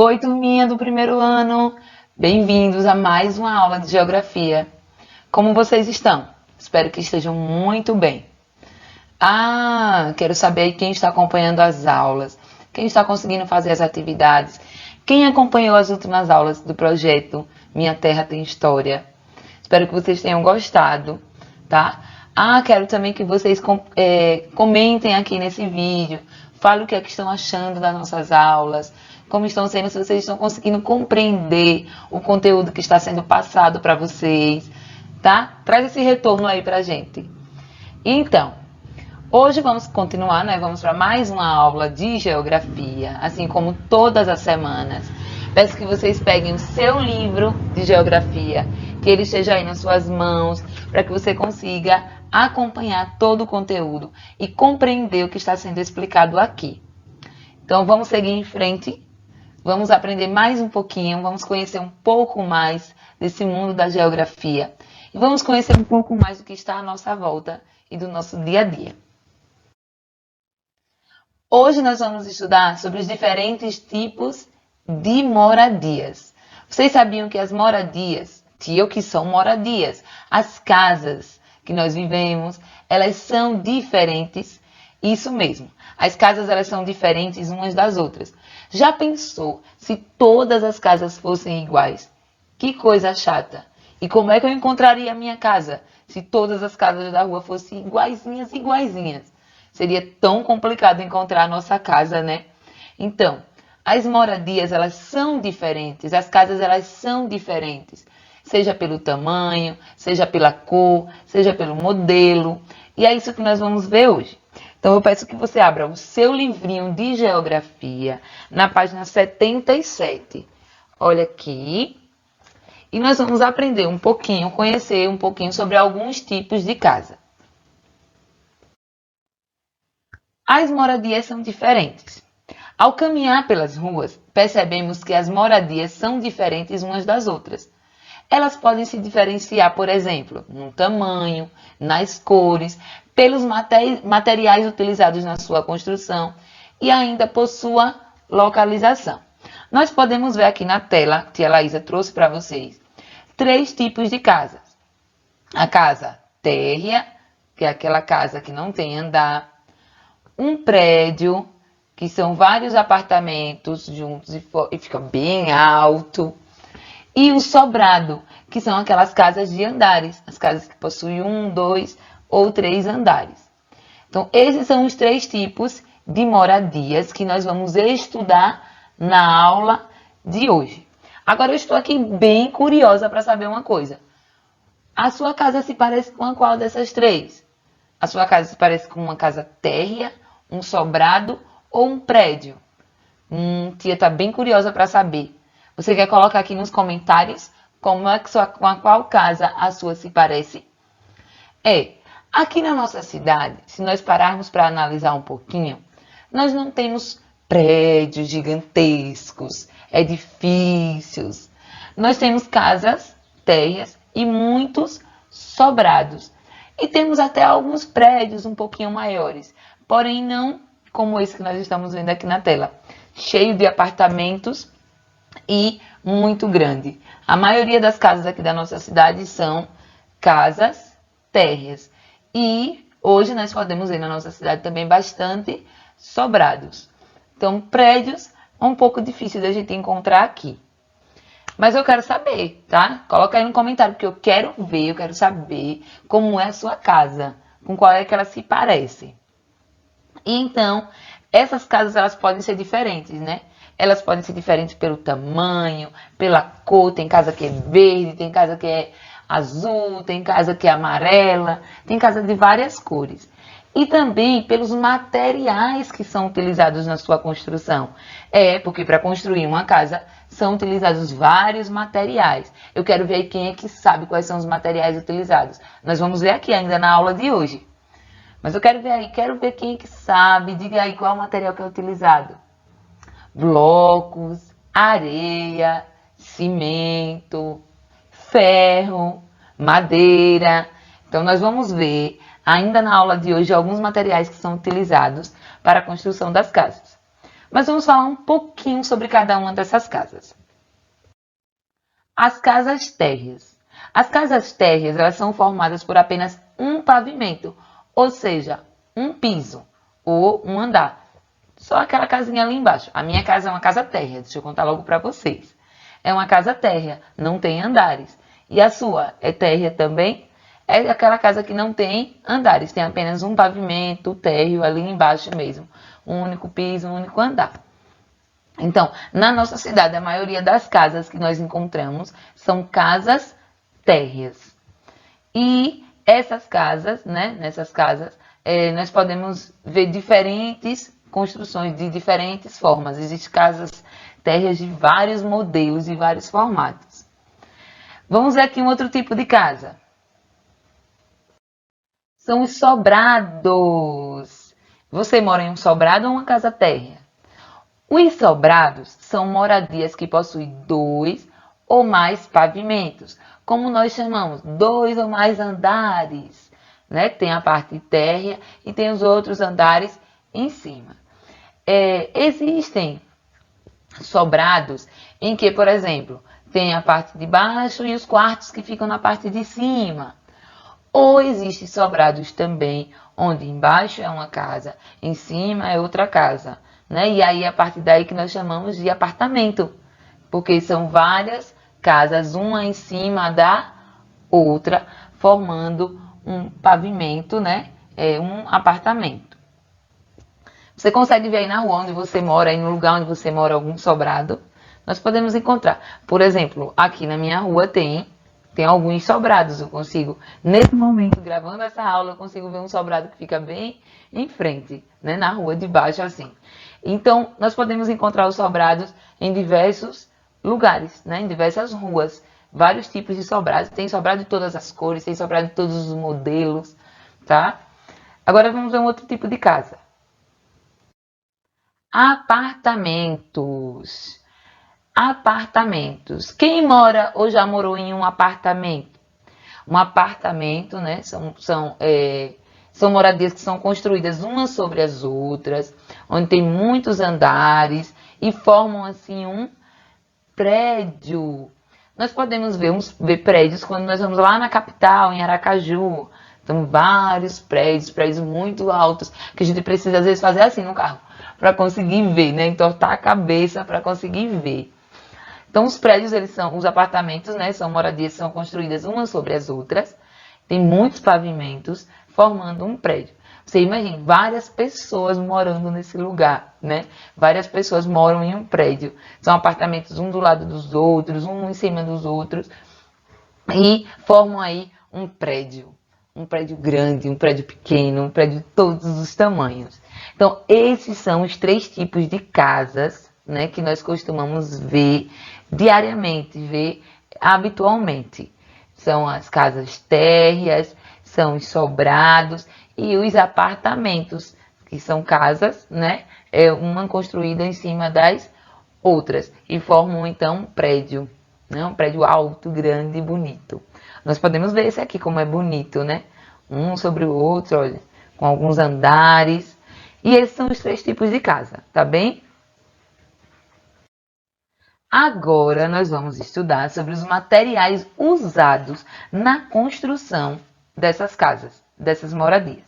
Oi, turminha do primeiro ano! Bem-vindos a mais uma aula de Geografia. Como vocês estão? Espero que estejam muito bem. Quero saber aí quem está acompanhando as aulas, quem está conseguindo fazer as atividades, quem acompanhou as últimas aulas do projeto Minha Terra Tem História. Espero que vocês tenham gostado, tá? Quero também que vocês comentem aqui nesse vídeo, falem o que é que estão achando das nossas aulas, como estão sendo, se vocês estão conseguindo compreender o conteúdo que está sendo passado para vocês, tá? Traz esse retorno aí pra gente. Então, hoje vamos continuar, né? Vamos para mais uma aula de geografia, assim como todas as semanas. Peço que vocês peguem o seu livro de geografia, que ele esteja aí nas suas mãos, para que você consiga acompanhar todo o conteúdo e compreender o que está sendo explicado aqui. Então, vamos seguir em frente. Vamos aprender mais um pouquinho, vamos conhecer um pouco mais desse mundo da geografia. E vamos conhecer um pouco mais do que está à nossa volta e do nosso dia a dia. Hoje nós vamos estudar sobre os diferentes tipos de moradias. Vocês sabiam que as moradias, o que são moradias, as casas que nós vivemos, elas são diferentes? Isso mesmo, as casas elas são diferentes umas das outras. Já pensou se todas as casas fossem iguais? Que coisa chata! E como é que eu encontraria a minha casa se todas as casas da rua fossem iguaizinhas? Seria tão complicado encontrar a nossa casa, né? Então, as moradias elas são diferentes, as casas elas são diferentes. Seja pelo tamanho, seja pela cor, seja pelo modelo. E é isso que nós vamos ver hoje. Então, eu peço que você abra o seu livrinho de geografia na página 77. Olha aqui. E nós vamos aprender um pouquinho, conhecer um pouquinho sobre alguns tipos de casa. As moradias são diferentes. Ao caminhar pelas ruas, percebemos que as moradias são diferentes umas das outras. Elas podem se diferenciar, por exemplo, no tamanho, nas cores, pelos materiais utilizados na sua construção e ainda por sua localização. Nós podemos ver aqui na tela, que a Laísa trouxe para vocês, 3 tipos de casas. A casa térrea, que é aquela casa que não tem andar. Um prédio, que são vários apartamentos juntos e fica bem alto. E o sobrado, que são aquelas casas de andares, as casas que possuem 1, 2 ou 3 andares. Então, esses são os 3 tipos de moradias que nós vamos estudar na aula de hoje. Agora, eu estou aqui bem curiosa para saber uma coisa. A sua casa se parece com qual dessas 3? A sua casa se parece com uma casa térrea, um sobrado ou um prédio? Tia está bem curiosa para saber. Você quer colocar aqui nos comentários com a qual casa a sua se parece? Aqui na nossa cidade, se nós pararmos para analisar um pouquinho, nós não temos prédios gigantescos, edifícios. Nós temos casas térreas e muitos sobrados. E temos até alguns prédios um pouquinho maiores, porém não como esse que nós estamos vendo aqui na tela, cheio de apartamentos e muito grande. A maioria das casas aqui da nossa cidade são casas térreas. E hoje nós podemos ver na nossa cidade também bastante sobrados. Então, prédios é um pouco difícil da gente encontrar aqui. Mas eu quero saber, tá? Coloca aí no comentário, porque eu quero ver, eu quero saber como é a sua casa, com qual é que ela se parece. E então, essas casas elas podem ser diferentes, né? Elas podem ser diferentes pelo tamanho, pela cor. Tem casa que é verde, tem casa que é azul, tem casa que é amarela, tem casa de várias cores. E também pelos materiais que são utilizados na sua construção. Porque para construir uma casa são utilizados vários materiais. Eu quero ver quem é que sabe quais são os materiais utilizados. Nós vamos ver aqui ainda na aula de hoje. Mas eu quero ver quem é que sabe. Diga aí qual material que é utilizado. Blocos, areia, cimento, ferro, madeira. Então, nós vamos ver ainda na aula de hoje alguns materiais que são utilizados para a construção das casas. Mas vamos falar um pouquinho sobre cada uma dessas casas. As casas térreas. As casas térreas, elas são formadas por apenas um pavimento, ou seja, um piso ou um andar. Só aquela casinha ali embaixo. A minha casa é uma casa térrea, deixa eu contar logo para vocês. É uma casa térrea, não tem andares. E a sua é térrea também? É aquela casa que não tem andares, tem apenas um pavimento térreo ali embaixo mesmo. Um único piso, um único andar. Então, na nossa cidade, a maioria das casas que nós encontramos são casas térreas. E essas casas, né, nessas casas, nós podemos ver diferentes construções de diferentes formas. Existem casas térreas de vários modelos e vários formatos. Vamos ver aqui um outro tipo de casa. São os sobrados. Você mora em um sobrado ou uma casa térrea? Os sobrados são moradias que possuem 2 ou mais pavimentos, como nós chamamos, 2 ou mais andares, né? Tem a parte térrea e tem os outros andares em cima. Existem sobrados em que, por exemplo, tem a parte de baixo e os quartos que ficam na parte de cima. Ou existem sobrados também, onde embaixo é uma casa, em cima é outra casa, né? E aí a partir daí que nós chamamos de apartamento, porque são várias casas, uma em cima da outra, formando um pavimento, né? Um apartamento. Você consegue ver aí na rua onde você mora, aí no lugar onde você mora, algum sobrado? Nós podemos encontrar. Por exemplo, aqui na minha rua tem alguns sobrados. Eu consigo, nesse momento, gravando essa aula, eu consigo ver um sobrado que fica bem em frente, né? Na rua de baixo, assim. Então, nós podemos encontrar os sobrados em diversos lugares, né? Em diversas ruas. Vários tipos de sobrados. Tem sobrado de todas as cores, tem sobrado de todos os modelos, tá? Agora vamos ver um outro tipo de casa. Apartamentos. Apartamentos. Quem mora ou já morou em um apartamento? Um apartamento, né? São moradias que são construídas umas sobre as outras, onde tem muitos andares e formam assim um prédio. Nós podemos ver prédios quando nós vamos lá na capital, em Aracaju. São vários prédios muito altos, que a gente precisa às vezes fazer assim no carro, para conseguir ver, né? Entortar a cabeça para conseguir ver. Então, os prédios, os apartamentos, né? São moradias que são construídas umas sobre as outras. Tem muitos pavimentos, formando um prédio. Você imagina, várias pessoas morando nesse lugar, né? Várias pessoas moram em um prédio. São apartamentos um do lado dos outros, um em cima dos outros. E formam aí um prédio. Um prédio grande, um prédio pequeno, um prédio de todos os tamanhos. Então, esses são os 3 tipos de casas, né? Que nós costumamos ver diariamente, ver habitualmente. São as casas térreas, são os sobrados e os apartamentos, que são casas, né? Uma construída em cima das outras e formam então um prédio, né? Um prédio alto, grande e bonito. Nós podemos ver esse aqui como é bonito, né? Um sobre o outro, olha, com alguns andares. E esses são os 3 tipos de casa, tá bem? Agora nós vamos estudar sobre os materiais usados na construção dessas casas, dessas moradias.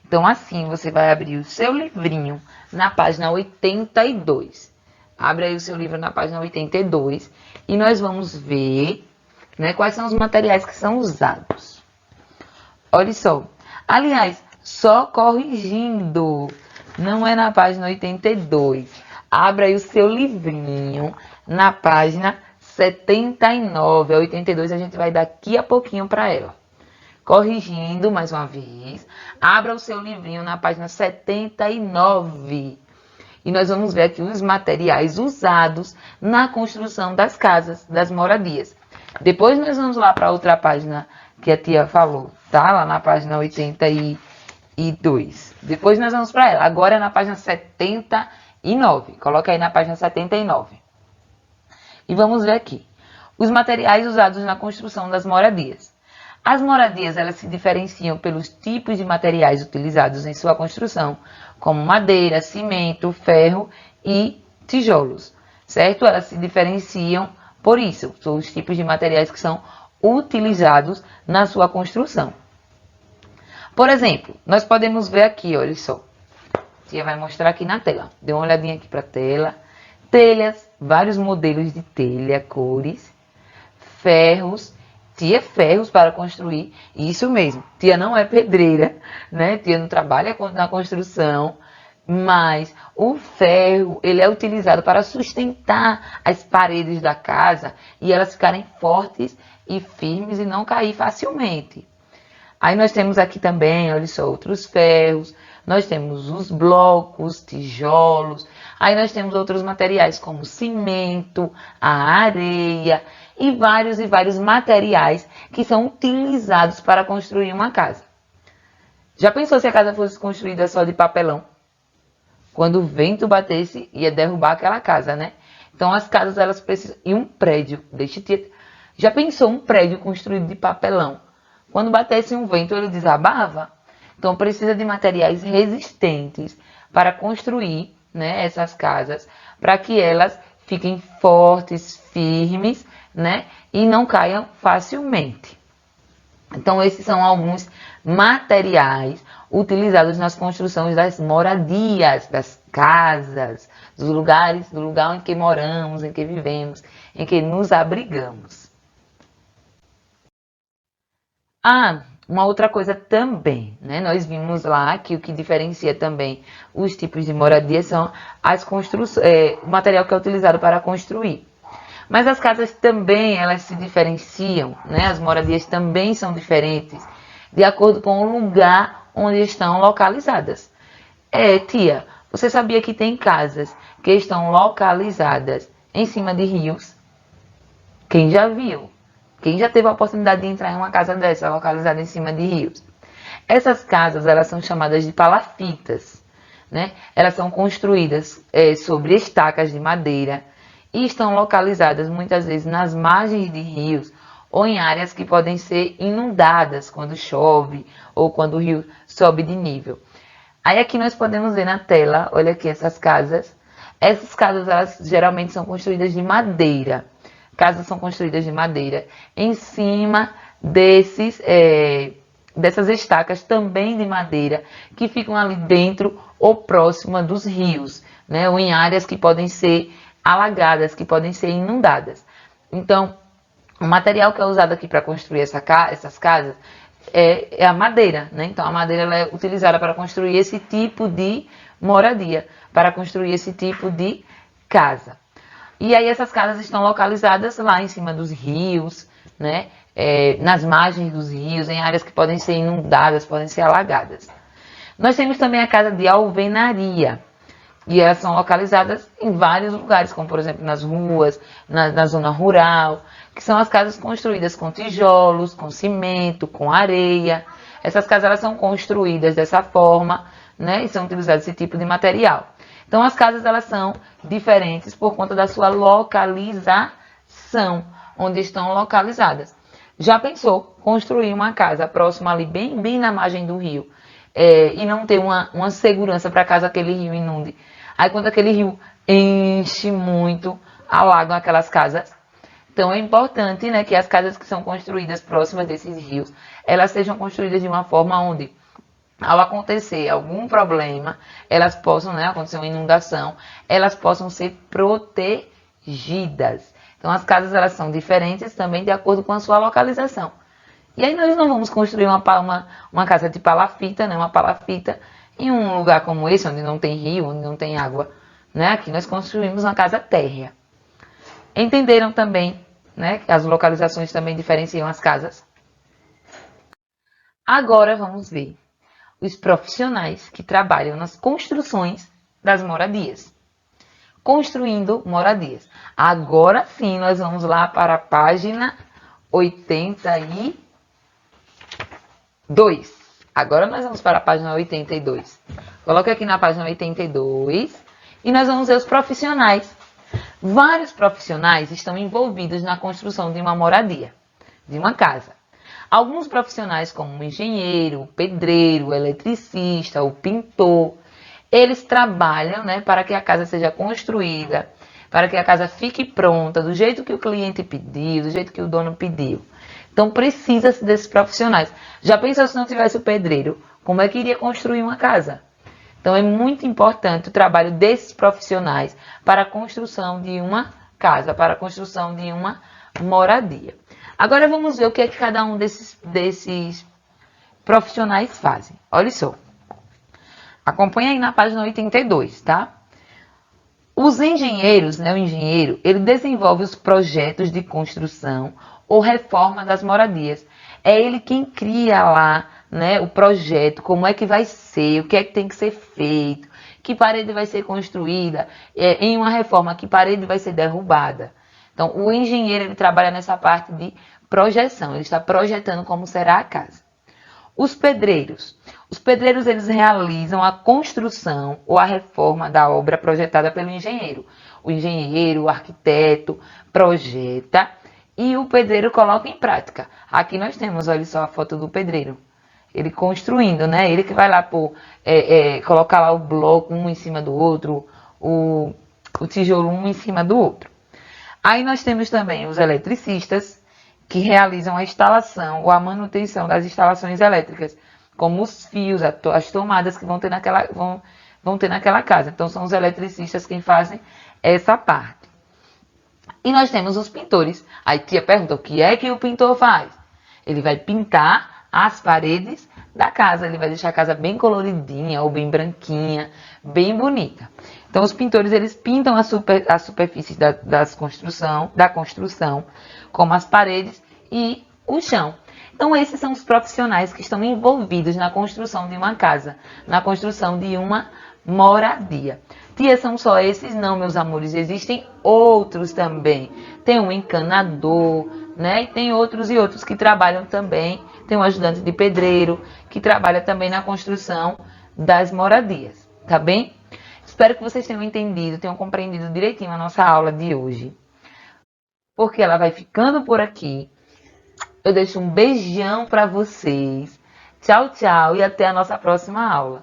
Então, assim, você vai abrir o seu livrinho na página 82. Abre aí o seu livro na página 82 e nós vamos ver, né, quais são os materiais que são usados. Olha só. Aliás, só corrigindo, não é na página 82. Abra aí o seu livrinho na página 79. A 82 a gente vai daqui a pouquinho para ela. Corrigindo mais uma vez, abra o seu livrinho na página 79. E nós vamos ver aqui os materiais usados na construção das casas, das moradias. Depois nós vamos lá para outra página que a tia falou, tá? Lá na página 82. Depois nós vamos para ela. Agora é na página 79. Coloca aí na página 79. E vamos ver aqui. Os materiais usados na construção das moradias. As moradias, elas se diferenciam pelos tipos de materiais utilizados em sua construção, como madeira, cimento, ferro e tijolos, certo? Elas se diferenciam por isso, são os tipos de materiais que são utilizados na sua construção. Por exemplo, nós podemos ver aqui, olha só. A tia vai mostrar aqui na tela. Dê uma olhadinha aqui para a tela. Telhas, vários modelos de telha, cores, ferros. Tia, ferros para construir. Isso mesmo, tia não é pedreira, né? Tia não trabalha na construção, mas o ferro, ele é utilizado para sustentar as paredes da casa e elas ficarem fortes e firmes e não cair facilmente. Aí nós temos aqui também, olha só, outros ferros, nós temos os blocos, tijolos, aí nós temos outros materiais como cimento, a areia e vários materiais que são utilizados para construir uma casa. Já pensou se a casa fosse construída só de papelão? Quando o vento batesse, ia derrubar aquela casa, né? Então as casas, elas precisam... E um prédio, já pensou um prédio construído de papelão? Quando batesse um vento, ele desabava? Então precisa de materiais resistentes para construir, né, essas casas, para que elas fiquem fortes, firmes, né, e não caiam facilmente. Então esses são alguns materiais utilizados nas construções das moradias, das casas, do lugar em que moramos, em que vivemos, em que nos abrigamos. Uma outra coisa também, né? Nós vimos lá que o que diferencia também os tipos de moradia são as construções, o material que é utilizado para construir. Mas as casas também, elas se diferenciam, né? As moradias também são diferentes de acordo com o lugar onde estão localizadas. Tia, você sabia que tem casas que estão localizadas em cima de rios? Quem já viu? Quem já teve a oportunidade de entrar em uma casa dessa, localizada em cima de rios? Essas casas, elas são chamadas de palafitas, né? Elas são construídas sobre estacas de madeira e estão localizadas muitas vezes nas margens de rios ou em áreas que podem ser inundadas quando chove ou quando o rio sobe de nível. Aí aqui nós podemos ver na tela, olha aqui essas casas. Essas casas, elas geralmente são construídas de madeira. Casas são construídas de madeira em cima dessas estacas também de madeira que ficam ali dentro ou próxima dos rios, né? Ou em áreas que podem ser alagadas, que podem ser inundadas. Então, o material que é usado aqui para construir essas casas é a madeira, né? Então, a madeira ela é utilizada para construir esse tipo de moradia, para construir esse tipo de casa. E aí essas casas estão localizadas lá em cima dos rios, né? Nas margens dos rios, em áreas que podem ser inundadas, podem ser alagadas. Nós temos também a casa de alvenaria. E elas são localizadas em vários lugares, como por exemplo nas ruas, na zona rural, que são as casas construídas com tijolos, com cimento, com areia. Essas casas elas são construídas dessa forma, né? E são utilizados esse tipo de material. Então as casas elas são diferentes por conta da sua localização, onde estão localizadas. Já pensou construir uma casa próxima ali, bem na margem do rio, e não ter uma segurança para caso aquele rio inunde? Aí quando aquele rio enche muito, alagam aquelas casas. Então é importante, né, que as casas que são construídas próximas desses rios, elas sejam construídas de uma forma onde, ao acontecer algum problema, elas possam, né, acontecer uma inundação, elas possam ser protegidas. Então as casas elas são diferentes também de acordo com a sua localização. E aí nós não vamos construir uma casa de palafita, né, uma palafita, em um lugar como esse, onde não tem rio, onde não tem água, né? Aqui nós construímos uma casa térrea. Entenderam também, né, que as localizações também diferenciam as casas? Agora vamos ver os profissionais que trabalham nas construções das moradias. Construindo moradias. Agora sim, nós vamos lá para a página 82. Agora nós vamos para a página 82. Coloca aqui na página 82 e nós vamos ver os profissionais. Vários profissionais estão envolvidos na construção de uma moradia, de uma casa. Alguns profissionais, como o engenheiro, o pedreiro, o eletricista, o pintor, eles trabalham, né, para que a casa seja construída, para que a casa fique pronta, do jeito que o cliente pediu, do jeito que o dono pediu. Então, precisa-se desses profissionais. Já pensou se não tivesse o pedreiro? Como é que iria construir uma casa? Então, é muito importante o trabalho desses profissionais para a construção de uma casa, para a construção de uma moradia. Agora, vamos ver o que é que cada um desses profissionais fazem. Olha só. Acompanha aí na página 82, tá? Os engenheiros, né, o engenheiro, ele desenvolve os projetos de construção ou reforma das moradias. É ele quem cria lá, né, o projeto, como é que vai ser, o que é que tem que ser feito, que parede vai ser construída, em uma reforma, que parede vai ser derrubada. Então, o engenheiro, ele trabalha nessa parte de projeção, ele está projetando como será a casa. Os pedreiros. Os pedreiros, eles realizam a construção ou a reforma da obra projetada pelo engenheiro. O engenheiro, o arquiteto, projeta e o pedreiro coloca em prática. Aqui nós temos, olha só a foto do pedreiro. Ele construindo, né? Ele que vai lá colocar lá o bloco um em cima do outro, o tijolo um em cima do outro. Aí nós temos também os eletricistas, que realizam a instalação ou a manutenção das instalações elétricas, como os fios, as tomadas que vão ter naquela casa. Então, são os eletricistas quem fazem essa parte. E nós temos os pintores. Aí tia pergunta, o que é que o pintor faz? Ele vai pintar as paredes da casa, ele vai deixar a casa bem coloridinha ou bem branquinha, bem bonita. Então, os pintores, eles pintam a superfície da construção, como as paredes e o chão. Então, esses são os profissionais que estão envolvidos na construção de uma casa, na construção de uma moradia. Tia, são só esses? Não, meus amores, existem outros também. Tem um encanador, né? E tem outros e outros que trabalham também. Tem um ajudante de pedreiro, que trabalha também na construção das moradias, tá bem? Espero que vocês tenham entendido, tenham compreendido direitinho a nossa aula de hoje. Porque ela vai ficando por aqui. Eu deixo um beijão para vocês. Tchau, tchau e até a nossa próxima aula.